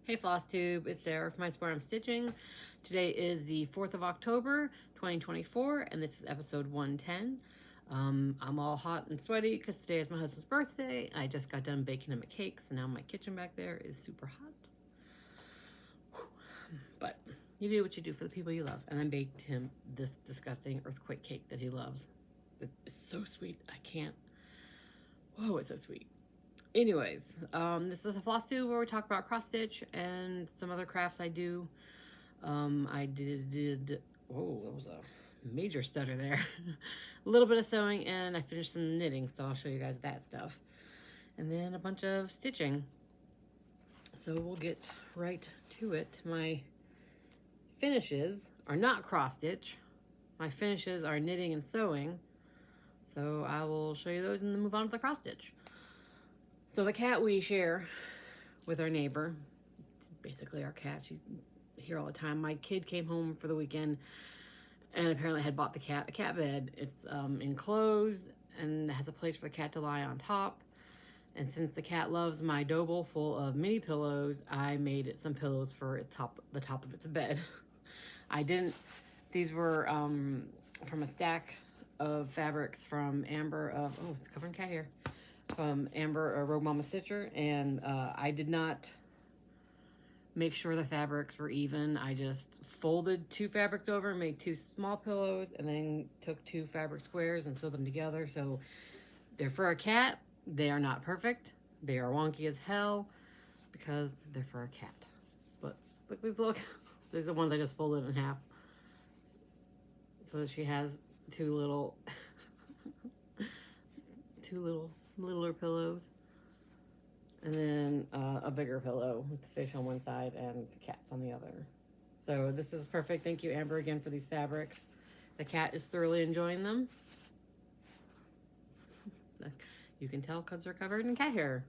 Hey Flosstube, it's Sarah from isweariamstitching. Today is the 4th of October, 2024, and this is episode 110. I'm all hot and sweaty because today is my husband's birthday. I just got done baking him a cake, so now my kitchen back there is super hot. But you do what you do for the people you love, and I baked him this disgusting earthquake cake that he loves. It's so sweet. I can't. Whoa, it's so sweet. Anyways, this is a Flosstube where we talk about cross stitch and some other crafts I do. I did whoa, that was a major stutter there. A little bit of sewing, and I finished some knitting, so I'll show you guys that stuff. And then a bunch of stitching. So we'll get right to it. My finishes are not cross stitch. My finishes are knitting and sewing. So I will show you those and then move on to the cross stitch. So the cat we share with our neighbor, basically our cat, she's here all the time. My kid came home for the weekend and apparently had bought the cat a cat bed. It's enclosed and has a place for the cat to lie on top. And since the cat loves my dough bowl full of mini pillows, I made it some pillows for the top of its bed. These were from a stack of fabrics from Amber of, oh, it's covering cat hair. From Amber, Rogue Mama Stitcher, and I did not make sure the fabrics were even. I just folded two fabrics over, made two small pillows, and then took two fabric squares and sewed them together. So they're for a cat. They are not perfect. They are wonky as hell because they're for a cat. But look, these are the ones I just folded in half. So she has two littler pillows, and then a bigger pillow with the fish on one side and the cats on the other. So this is perfect. Thank you, Amber, again for these fabrics. The cat is thoroughly enjoying them. You can tell because they're covered in cat hair.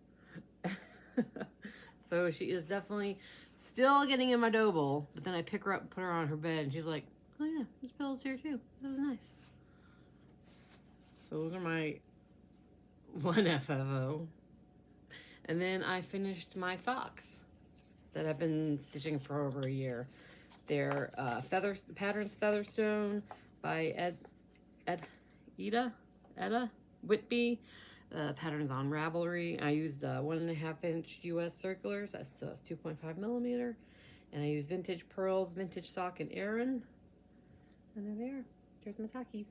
So she is definitely still getting in my dough bowl, but then I pick her up and put her on her bed, and she's like, oh yeah, there's pillows here too. That was nice. So those are my one FFO. And then I finished my socks that I've been stitching for over a year. They're Patterns Featherstone by Etta Whitby. Patterns on Ravelry. I used 1.5 inch US circulars. That's 2.5 millimeter. And I used Vintage Pearls, Vintage Sock, and Aran. And they're there. There's my sockies.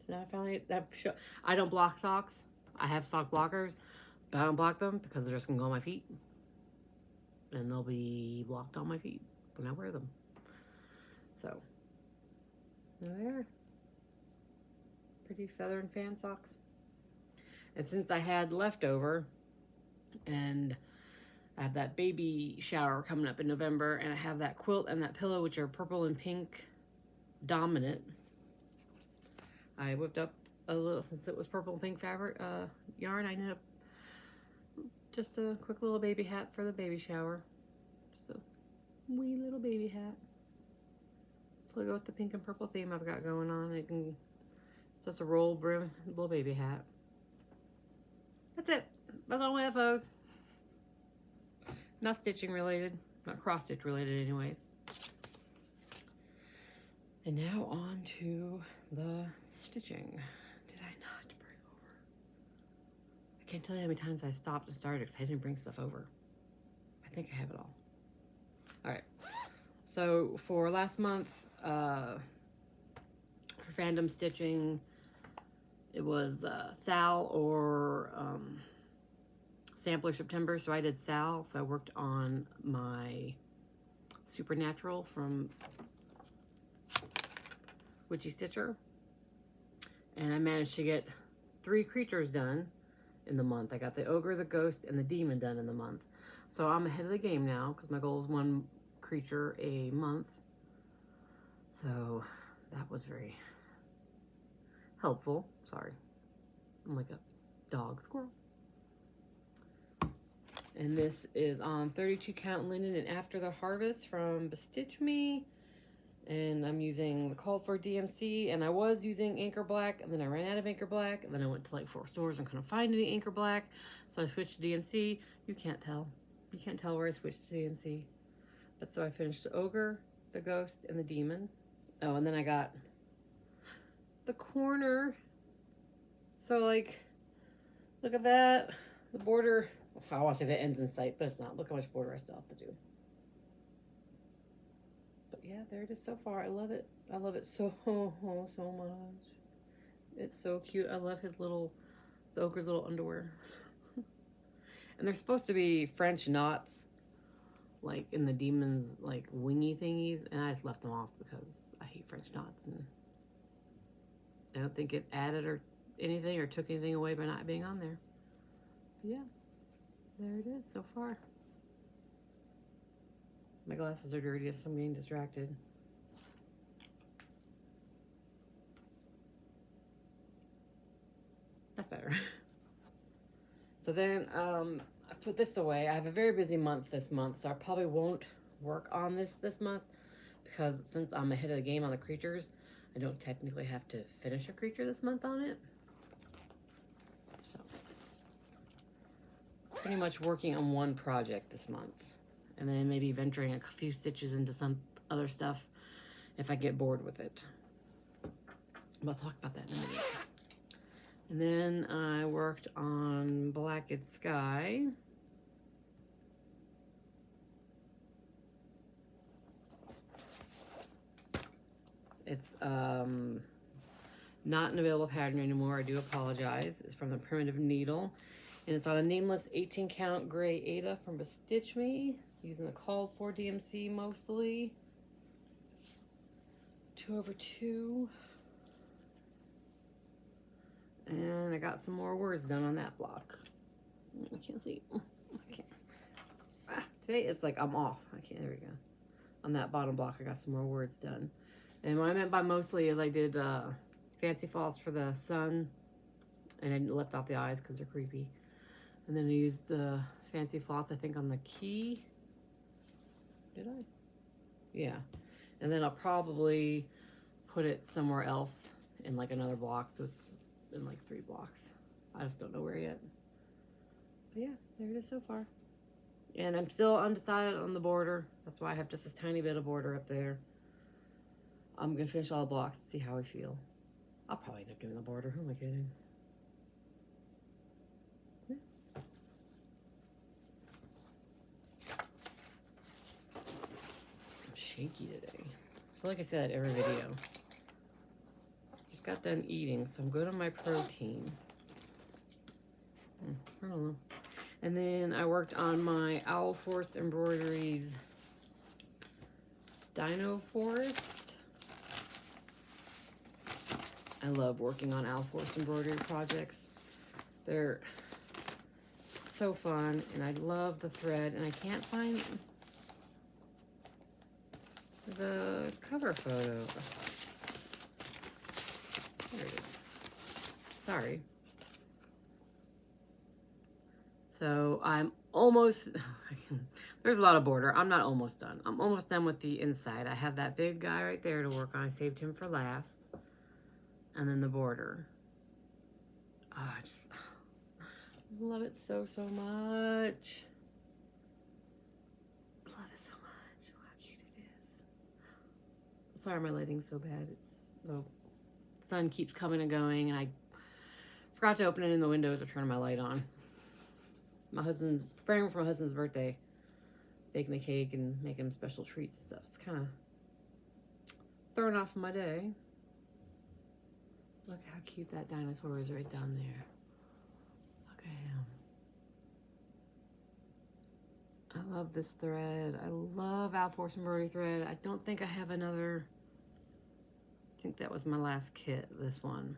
Now finally, I don't block socks. I have sock blockers, but I don't block them because they're just gonna go on my feet, and they'll be blocked on my feet when I wear them. So there they are, pretty feather and fan socks. And since I had leftover, and I have that baby shower coming up in November, and I have that quilt and that pillow, which are purple and pink dominant. I whipped up a little, since it was purple and pink fabric yarn, I knit up just a quick little baby hat for the baby shower. Just a wee little baby hat. So I go with the pink and purple theme I've got going on. It's just a roll brim little baby hat. That's it. That's all my FOs. Not stitching related, not cross stitch related anyways. And now on to the stitching. Did I not bring over? I can't tell you how many times I stopped and started because I didn't bring stuff over. I think I have it all. All right. So for last month, for fandom stitching, it was Sal or Sampler September. So I did Sal. So I worked on my Supernatural from Witchy Stitcher, and I managed to get 3 creatures done in the month. I got the ogre, the ghost, and the demon done in the month. So I'm ahead of the game now because my goal is 1 creature a month. So that was very helpful. Sorry, I'm like a dog squirrel. And this is on 32 count linen and after the harvest from Bestitch Me. And I'm using the called for DMC, and I was using Anchor Black, and then I ran out of Anchor Black, and then I went to like 4 stores and couldn't find any Anchor Black, so I switched to DMC. You can't tell. You can't tell where I switched to DMC. But so I finished the Ogre, the Ghost, and the Demon. Oh, and then I got the corner. So like, look at that. The border, I want to say that ends in sight, but it's not. Look how much border I still have to do. But yeah, there it is so far. I love it. I love it so much. It's so cute. I love his little, the Ogre's little underwear. And they're supposed to be French knots, like in the Demon's like wingy thingies, and I just left them off because I hate French knots, and I don't think it added or anything or took anything away by not being on there. But yeah, there it is so far. My glasses are dirty, so I'm getting distracted. That's better. So then I put this away. I have a very busy month this month, so I probably won't work on this month, because since I'm ahead of the game on the creatures, I don't technically have to finish a creature this month on it. So pretty much working on one project this month, and then maybe venturing a few stitches into some other stuff if I get bored with it. I'll talk about that in a minute. And then I worked on Blacked Sky. It's not an available pattern anymore. I do apologize. It's from the Primitive Needle. And it's on a nameless 18 count gray Ada from Bestitch Me, using the called for DMC mostly. 2/2. And I got some more words done on that block. I can't see. I can't. Today it's like I'm off. I can't. There we go. On that bottom block, I got some more words done. And what I meant by mostly is I did fancy falls for the sun, and I left out the eyes because they're creepy. And then I used the fancy floss, I think, on the key. Did I? Yeah. And then I'll probably put it somewhere else in like another block, so it's in like 3 blocks. I just don't know where yet. But yeah, there it is so far. And I'm still undecided on the border. That's why I have just this tiny bit of border up there. I'm gonna finish all the blocks and see how I feel. I'll probably end up doing the border. Who am I kidding? Yeah. I'm shaky today. I feel like I say that every video. Just got done eating, so I'm good on my protein. I don't know. And then I worked on my Owl Forest Embroideries Dino Forest. I love working on Owl Forest embroidery projects. They're so fun, and I love the thread, and I can't find the cover photo. There it is. Sorry. So I'm almost, there's a lot of border. I'm not almost done. I'm almost done with the inside. I have that big guy right there to work on. I saved him for last. And then the border. Oh, I just love it so much. Love it so much. Look how cute it is. Sorry, my lighting's so bad. It's the sun keeps coming and going, and I forgot to open it in the windows or turn my light on. My husband's preparing for my husband's birthday, baking a cake and making him special treats and stuff. It's kind of throwing off my day. Look how cute that dinosaur is right down there. Look at him. I love this thread. I love Owl Forest embroidery thread. I don't think I have another. I think that was my last kit, this one.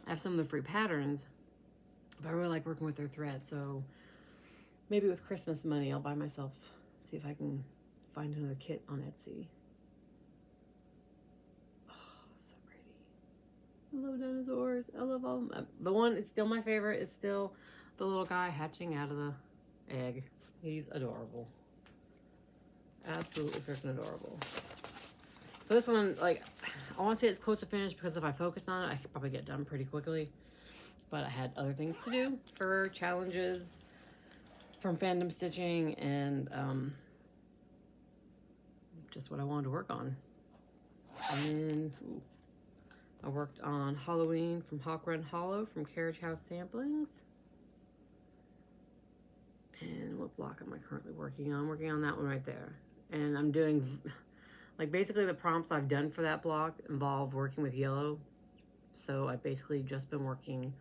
I have some of the free patterns, but I really like working with their thread, so maybe with Christmas money, I'll buy myself, see if I can find another kit on Etsy. I love dinosaurs. I love all of them. The one, it's still my favorite. It's still the little guy hatching out of the egg. He's adorable. Absolutely freaking adorable. So this one, like, I want to say it's close to finished because if I focus on it, I could probably get done pretty quickly. But I had other things to do for challenges from fandom stitching and just what I wanted to work on. And then I worked on Halloween from Hawk Run Hollow from Carriage House Samplings. And what block am I currently working on? I'm working on that one right there. And I'm doing, like, basically the prompts I've done for that block involve working with yellow. So I've basically just been working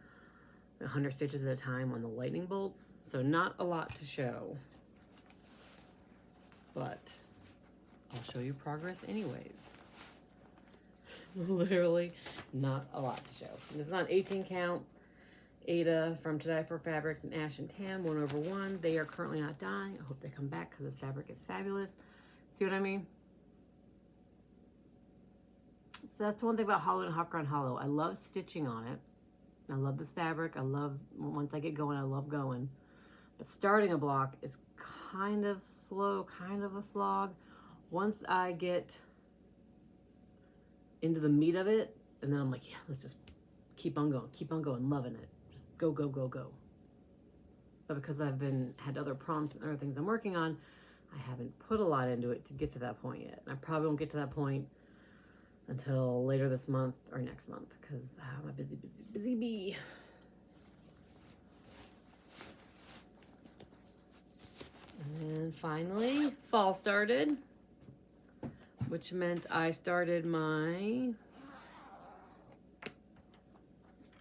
100 stitches at a time on the lightning bolts. So not a lot to show. But I'll show you progress anyways. Literally not a lot to show. This is on 18 count. Ada from Today for Fabrics and Ash and Tan 1/1. They are currently not dying. I hope they come back because this fabric is fabulous. See what I mean? So that's one thing about Hollow and Hawk Run Hollow. I love stitching on it. I love this fabric. I love, once I get going, I love going. But starting a block is kind of slow, kind of a slog. Once I get into the meat of it, and then I'm like, yeah, let's just keep on going, loving it. Just go, go, go, go. But because I've had other prompts and other things I'm working on, I haven't put a lot into it to get to that point yet. And I probably won't get to that point until later this month or next month because I'm a busy, busy, busy bee. And then finally, fall started, which meant I started my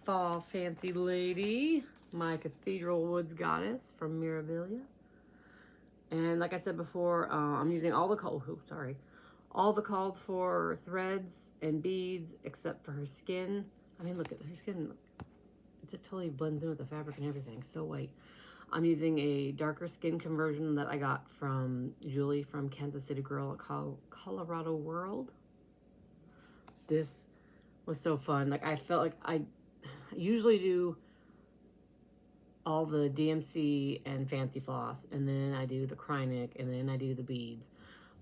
fall fancy lady, my Cathedral Woods Goddess from Mirabilia. And like I said before, I'm using all the called for threads and beads except for her skin. I mean, look at her skin. It just totally blends in with the fabric and everything. So white. I'm using a darker skin conversion that I got from Julie from Kansas City Girl at Colorado World. This was so fun. Like, I felt like I usually do all the DMC and Fancy Floss, and then I do the Krynic, and then I do the beads.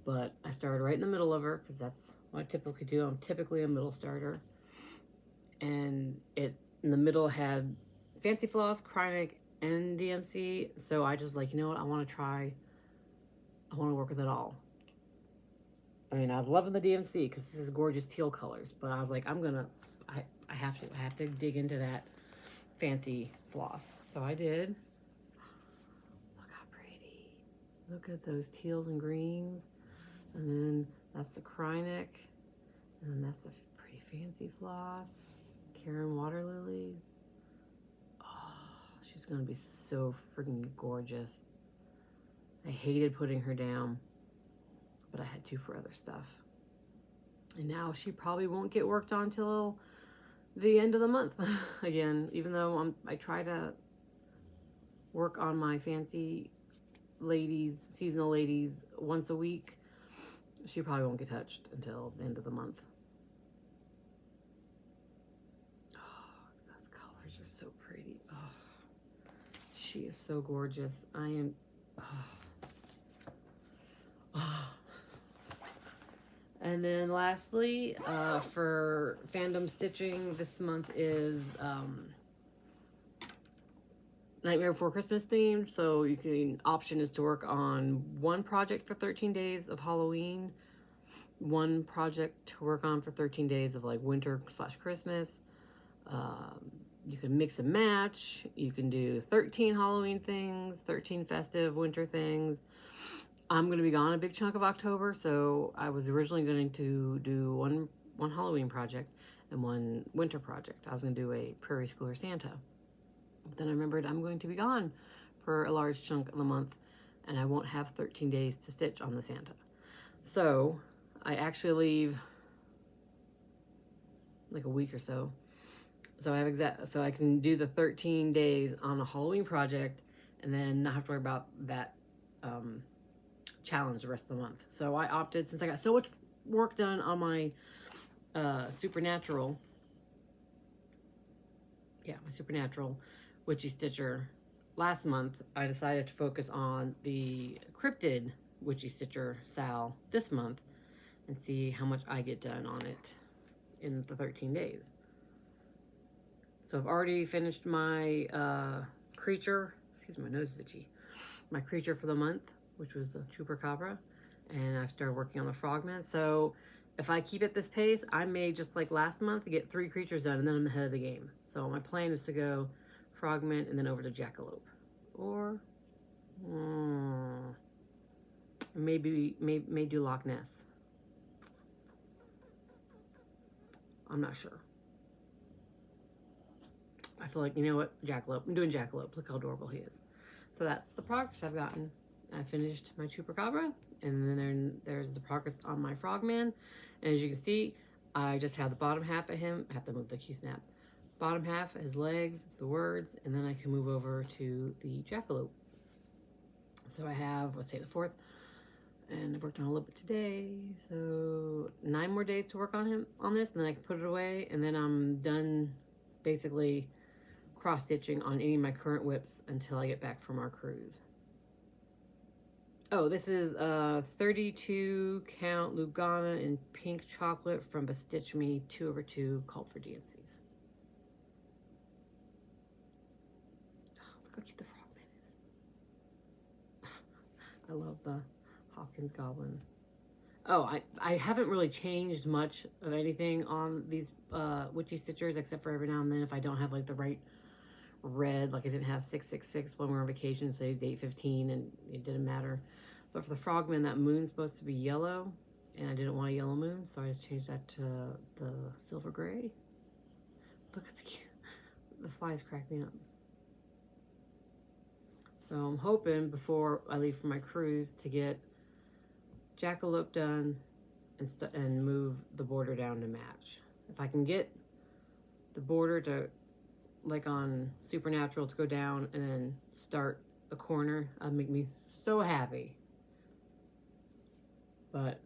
But I started right in the middle of her because that's what I typically do. I'm typically a middle starter. And it in the middle had Fancy Floss, Krynic, and DMC. So I just like, you know what, I want to work with it all. I mean, I was loving the DMC because this is gorgeous teal colors, but I was like, I have to dig into that Fancy Floss. So I did. Look how pretty. Look at those teals and greens. And then that's the Krynic. And then that's the pretty Fancy Floss. Karen Water Lily. Oh, she's going to be so freaking gorgeous. I hated putting her down, but I had to for other stuff. And now she probably won't get worked on till the end of the month again, even though I try to work on my fancy ladies, seasonal ladies once a week. She probably won't get touched until the end of the month. Oh, those colors are so pretty. Oh, she is so gorgeous. I am, And then lastly, for fandom stitching this month is Nightmare Before Christmas themed. So you can, option is to work on one project for 13 days of Halloween, one project to work on for 13 days of like winter/Christmas. You can mix and match. You can do 13 Halloween things, 13 festive winter things. I'm going to be gone a big chunk of October, so I was originally going to do one Halloween project and one winter project. I was going to do a Prairie Schooler Santa. But then I remembered I'm going to be gone for a large chunk of the month, and I won't have 13 days to stitch on the Santa. So I actually leave like a week or so. So I can do the 13 days on a Halloween project and then not have to worry about that challenge the rest of the month. So I opted, since I got so much work done on my Supernatural Witchy Stitcher last month, I decided to focus on the Cryptid Witchy Stitcher Sal this month. and see how much I get done on it in the 13 days. So I've already finished my creature, excuse me, my nose is itchy, my creature for the month, which was the chupacabra, and I've started working on the frogman. So if I keep at this pace, I may, just like last month, get 3 creatures done, and then I'm ahead of the game. So my plan is to go frogman and then over to jackalope, or maybe may do Loch Ness. I'm not sure. I feel like, you know what, jackalope. I'm doing jackalope. Look how adorable he is. So that's the progress I've gotten. I finished my chupacabra, and then there's the progress on my frogman. And as you can see, I just have the bottom half of him. I have to move the Q-snap. Bottom half, his legs, the words, and then I can move over to the jackalope. So I have, let's say, the 4th, and I worked on a little bit today. So 9 more days to work on this, and then I can put it away, and then I'm done basically cross-stitching on any of my current whips until I get back from our cruise. Oh, this is a 32 count Lugana in pink chocolate from Bestitch Me 2/2 called for DNCs. Oh, look how cute the frogman is. I love the Hopkins Goblin. Oh, I haven't really changed much of anything on these witchy stitchers, except for every now and then if I don't have like the right red, like I didn't have 666 when we were on vacation, so I used 815 and it didn't matter. But for the frogman, that moon's supposed to be yellow, and I didn't want a yellow moon, so I just changed that to the silver gray. Look at the flies crack me up. So I'm hoping before I leave for my cruise to get jackalope done and move the border down to match. If I can get the border to, like on Supernatural, to go down and then start a corner, that'd make me so happy. But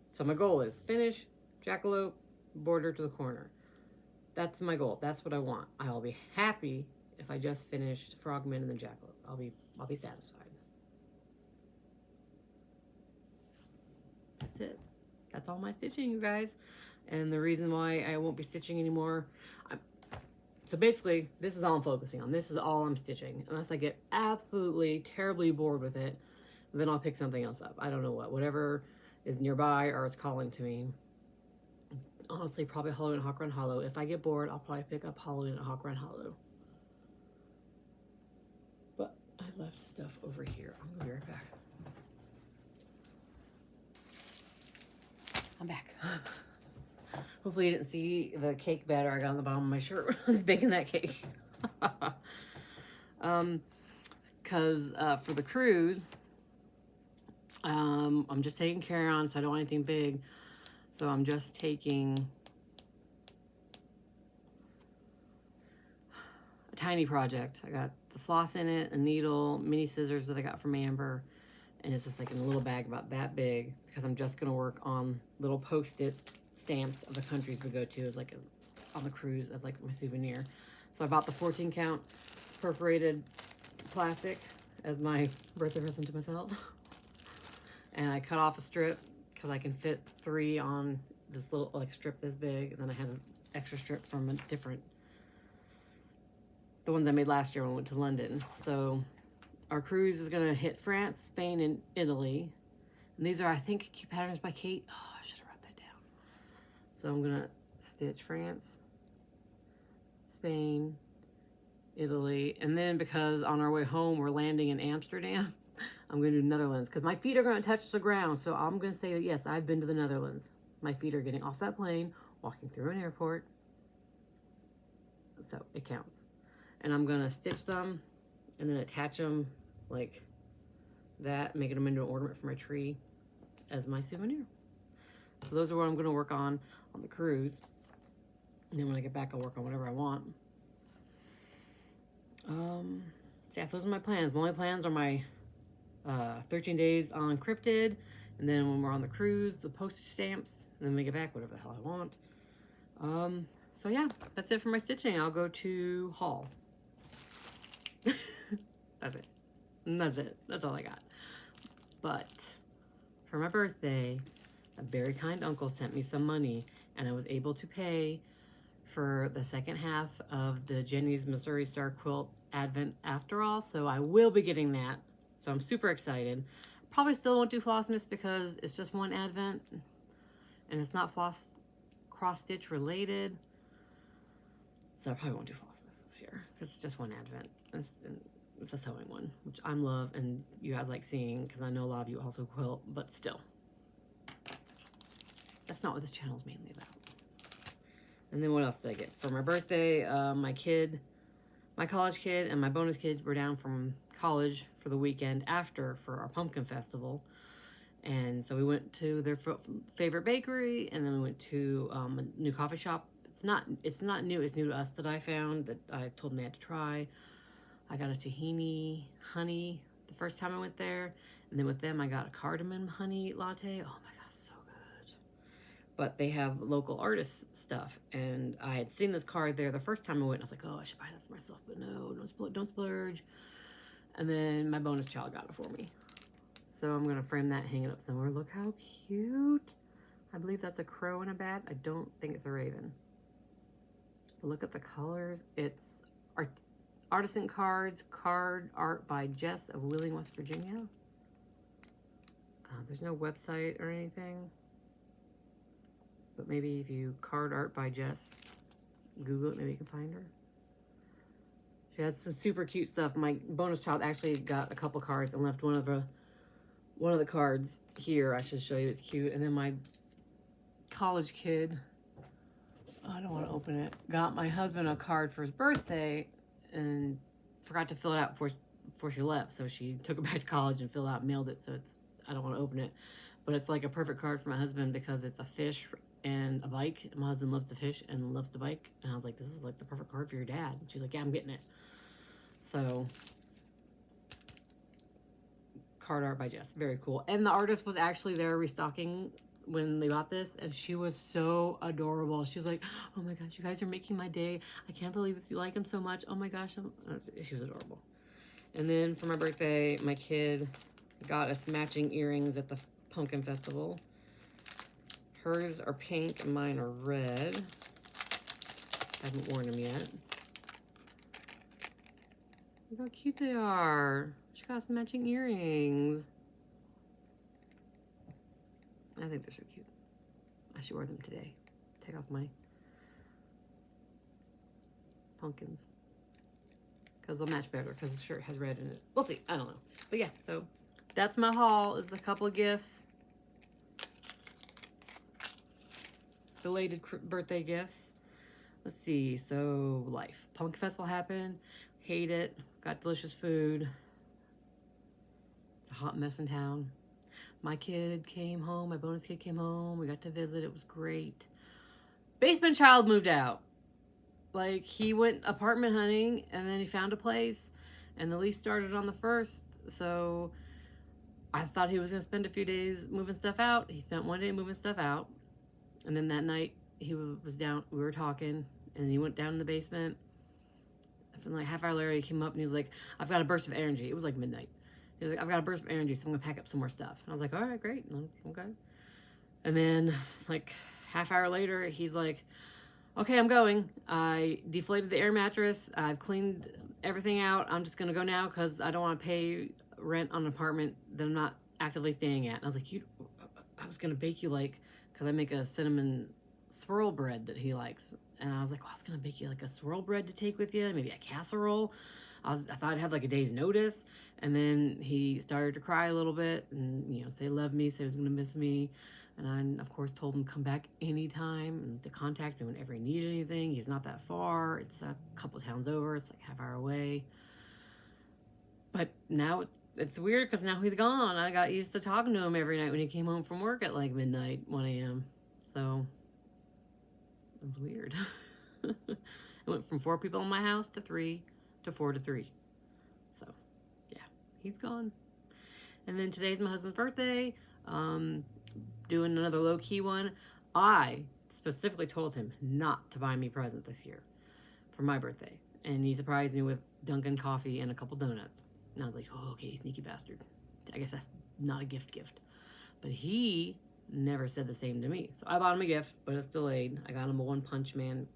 so my goal is finish jackalope, border to the corner. That's my goal. That's what I want. I'll be happy if I just finished frogman and then jackalope. I'll be satisfied. That's it. That's all my stitching, you guys. And the reason why I won't be stitching anymore, so basically, this is all I'm focusing on. This is all I'm stitching. Unless I get absolutely terribly bored with it, then I'll pick something else up. I don't know what. Whatever is nearby or is calling to me. Honestly, probably Halloween Hawk Run Hollow. If I get bored, I'll probably pick up Halloween at Hawk Run Hollow. But I left stuff over here. I'm going to be right back. I'm back. Hopefully you didn't see the cake batter I got on the bottom of my shirt when I was baking that cake. Because for the cruise, I'm just taking carry-on, so I don't want anything big. So I'm just taking a tiny project. I got the floss in it, a needle, mini scissors that I got from Amber, and it's just like in a little bag about that big, because I'm just going to work on little post-it stamps of the countries we go to as like on the cruise as like my souvenir. So I bought the 14 count perforated plastic as my birthday present to myself. And I cut off a strip because I can fit 3 on this little like strip this big. And then I had an extra strip from a different, the ones I made last year when I went to London. So our cruise is gonna hit France, Spain, and Italy. And these are, I think, Cute Patterns by Kate. Oh, I should have wrote that down. So I'm gonna stitch France, Spain, Italy, and then because on our way home we're landing in Amsterdam, I'm gonna do Netherlands because my feet are gonna touch the ground. So I'm gonna say that yes, I've been to the Netherlands. My feet are getting off that plane, walking through an airport. So it counts. And I'm gonna stitch them and then attach them like that, making them into an ornament for my tree as my souvenir. So those are what I'm gonna work on the cruise. And then when I get back, I'll work on whatever I want. So yeah, so those are my plans. My only plans are my 13 days on Cryptid, and then when we're on the cruise, the postage stamps, and then when we get back, whatever the hell I want. So yeah, that's it for my stitching. I'll go to haul. That's it. And that's it. That's all I got. But for my birthday, a very kind uncle sent me some money, and I was able to pay for the second half of the Jenny's Missouri Star Quilt Advent after all, so I will be getting that. So I'm super excited. Probably still won't do Flossmas because it's just one Advent, and it's not floss cross stitch related. So I probably won't do Flossmas this year because it's just one Advent. It's a sewing one, which I'm love and you guys like seeing because I know a lot of you also quilt, but still. That's not what this channel is mainly about. And then what else did I get? For my birthday, my college kid and my bonus kid were down from college for the weekend after for our pumpkin festival. And so we went to their favorite bakery, and then we went to a new coffee shop. It's not new, it's new to us that I found that I told them they had to try. I got a tahini honey the first time I went there. And then with them, I got a cardamom honey latte. Oh my God, so good. But they have local artist stuff. And I had seen this card there the first time I went. And I was like, oh, I should buy that for myself. But no, don't splurge. And then my bonus child got it for me. So I'm going to frame that, hang it up somewhere. Look how cute. I believe that's a crow and a bat. I don't think it's a raven. But look at the colors. It's artisan cards, card art by Jess of Wheeling, West Virginia. There's no website or anything. But maybe if you card art by Jess, Google it, maybe you can find her. She has some super cute stuff. My bonus child actually got a couple cards and left one of the cards here. I should show you. It's cute. And then my college kid, I don't want to open it, got my husband a card for his birthday and forgot to fill it out before she left. So she took it back to college and filled out and mailed it. So I don't want to open it. But it's like a perfect card for my husband because it's a fish and a bike. My husband loves to fish and loves to bike. And I was like, this is like the perfect card for your dad. And she's like, yeah, I'm getting it. So card art by Jess. Very cool. And the artist was actually there restocking when they bought this, and she was so adorable. She was like, oh my gosh, you guys are making my day. I can't believe this. You like him so much. Oh my gosh. She was adorable. And then for my birthday, my kid got us matching earrings at the pumpkin festival. Hers are pink and mine are red. I haven't worn them yet. Look how cute they are. She got some matching earrings. I think they're so cute. I should wear them today. Take off my pumpkins. Because they'll match better because the shirt has red in it. We'll see. I don't know. But yeah, so that's my haul. Is a couple of gifts. Belated birthday gifts. Let's see. So life. Pumpkin festival happened. Hate it. Got delicious food. It's a hot mess in town. My kid came home. My bonus kid came home. We got to visit. It was great. Basement child moved out. Like, he went apartment hunting, and then he found a place, and the lease started on the 1st. So I thought he was going to spend a few days moving stuff out. He spent one day moving stuff out. And then that night, he was down. We were talking, and he went down in the basement. And like half hour later, he came up, and he was like, I've got a burst of energy. It was like midnight. He was like, I've got a burst of energy, so I'm going to pack up some more stuff. And I was like, all right, great. Okay. And then it's like half hour later, he's like, okay, I'm going. I deflated the air mattress. I've cleaned everything out. I'm just going to go now because I don't want to pay rent on an apartment that I'm not actively staying at. And I was like, I was going to bake you like, because I make a cinnamon swirl bread that he likes. And I was like, well, I was going to bake you like a swirl bread to take with you, maybe a casserole. I thought I'd have like a day's notice. And then he started to cry a little bit and, you know, say love me, say he was going to miss me. And I, of course, told him come back anytime and to contact him whenever he needed anything. He's not that far. It's a couple towns over. It's like half hour away. But now it's weird because now he's gone. I got used to talking to him every night when he came home from work at like midnight, 1 a.m. So it was weird. It went from 4 people in my house to 3 to 4 to 3. So yeah, he's gone. And then today's my husband's birthday. Doing another low-key one. I specifically told him not to buy me a present this year for my birthday. And he surprised me with Dunkin' coffee and a couple donuts. And I was like, oh, okay, sneaky bastard. I guess that's not a gift. But he never said the same to me. So I bought him a gift, but it's delayed. I got him a One Punch Man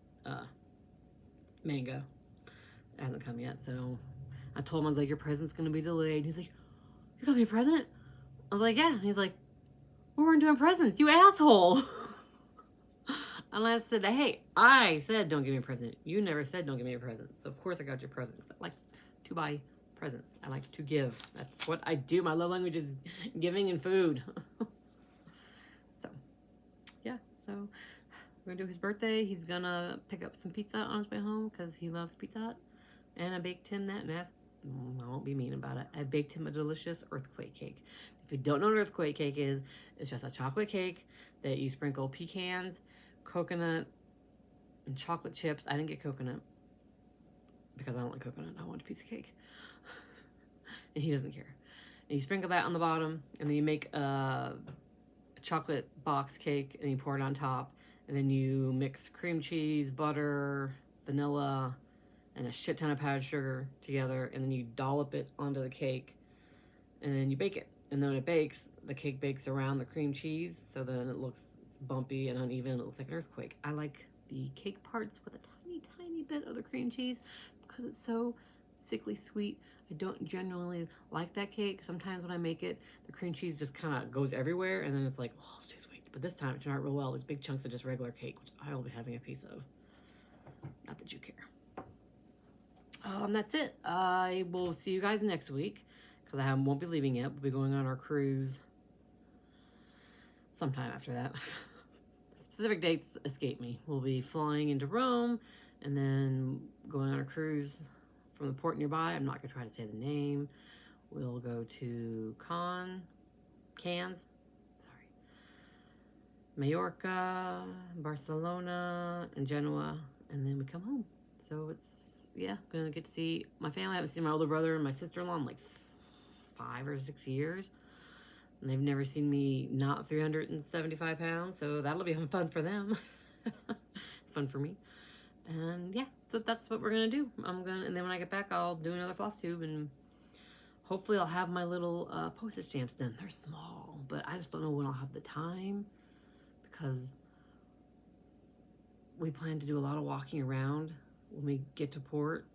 manga. It hasn't come yet, so I told him, I was like, your present's gonna be delayed. He's like, you got me a present? I was like, yeah. And he's like, we weren't doing presents, you asshole. And I said, hey, I said don't give me a present. You never said don't give me a present. So of course I got your present. I like to buy presents. I like to give. That's what I do. My love language is giving and food. So, yeah. So we're gonna do his birthday. He's gonna pick up some pizza on his way home because he loves Pizza. And I baked him that, and I won't be mean about it. I baked him a delicious earthquake cake. If you don't know what earthquake cake is, it's just a chocolate cake that you sprinkle pecans, coconut, and chocolate chips. I didn't get coconut because I don't like coconut. I want a piece of cake. And he doesn't care. And you sprinkle that on the bottom, and then you make a chocolate box cake, and you pour it on top. And then you mix cream cheese, butter, vanilla, and a shit ton of powdered sugar together, and then you dollop it onto the cake, and then you bake it. And then when it bakes, the cake bakes around the cream cheese, so then it looks bumpy and uneven. It looks like an earthquake. I like the cake parts with a tiny, tiny bit of the cream cheese because it's so sickly sweet. I don't generally like that cake. Sometimes when I make it, the cream cheese just kind of goes everywhere, and then it's like, oh, it's too sweet. But this time it turned out real well. There's big chunks of just regular cake, which I will be having a piece of. Not that you care. That's it. I will see you guys next week because I won't be leaving yet. We'll be going on our cruise sometime after that. Specific dates escape me. We'll be flying into Rome and then going on a cruise from the port nearby. I'm not going to try to say the name. We'll go to Cannes, Mallorca, Barcelona, and Genoa, and then we come home. So it's, yeah, gonna get to see my family. I haven't seen my older brother and my sister-in-law in like 5 or 6 years. And they've never seen me not 375 pounds, so that'll be fun for them. Fun for me. And yeah, so that's what we're gonna do. And then when I get back, I'll do another Flosstube, and hopefully I'll have my little postage stamps done. They're small, but I just don't know when I'll have the time because we plan to do a lot of walking around when we get to port,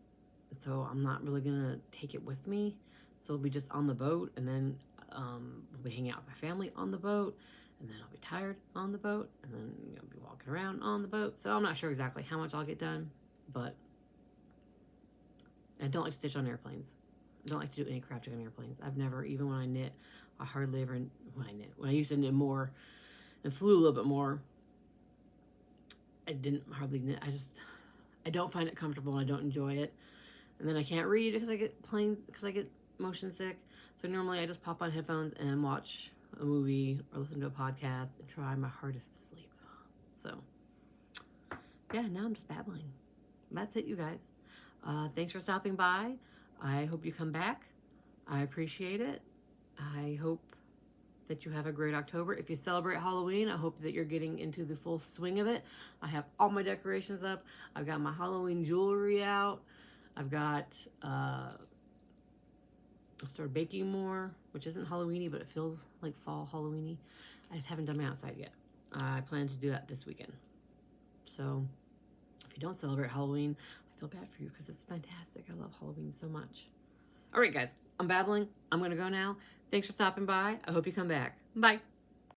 so I'm not really gonna take it with me. So it'll be just on the boat, and then we'll be hanging out with my family on the boat, and then I'll be tired on the boat, and then I'll be walking around on the boat. So I'm not sure exactly how much I'll get done, but I don't like to stitch on airplanes. I don't like to do any crafting on airplanes. I've never, even when I knit, I hardly ever, when I used to knit more and flew a little bit more, I didn't hardly knit. I don't find it comfortable, and I don't enjoy it. And then I can't read because I get motion sick. So normally I just pop on headphones and watch a movie or listen to a podcast and try my hardest to sleep. So yeah, now I'm just babbling. That's it, you guys. Thanks for stopping by. I hope you come back. I appreciate it. I hope that you have a great October. If you celebrate Halloween, I hope that you're getting into the full swing of it. I have all my decorations up. I've got my Halloween jewelry out. I've got, I started baking more, which isn't Halloween-y, but it feels like fall Halloween-y. I just haven't done my outside yet. I plan to do that this weekend. So if you don't celebrate Halloween, I feel bad for you because it's fantastic. I love Halloween so much. All right, guys, I'm babbling. I'm going to go now. Thanks for stopping by. I hope you come back. Bye.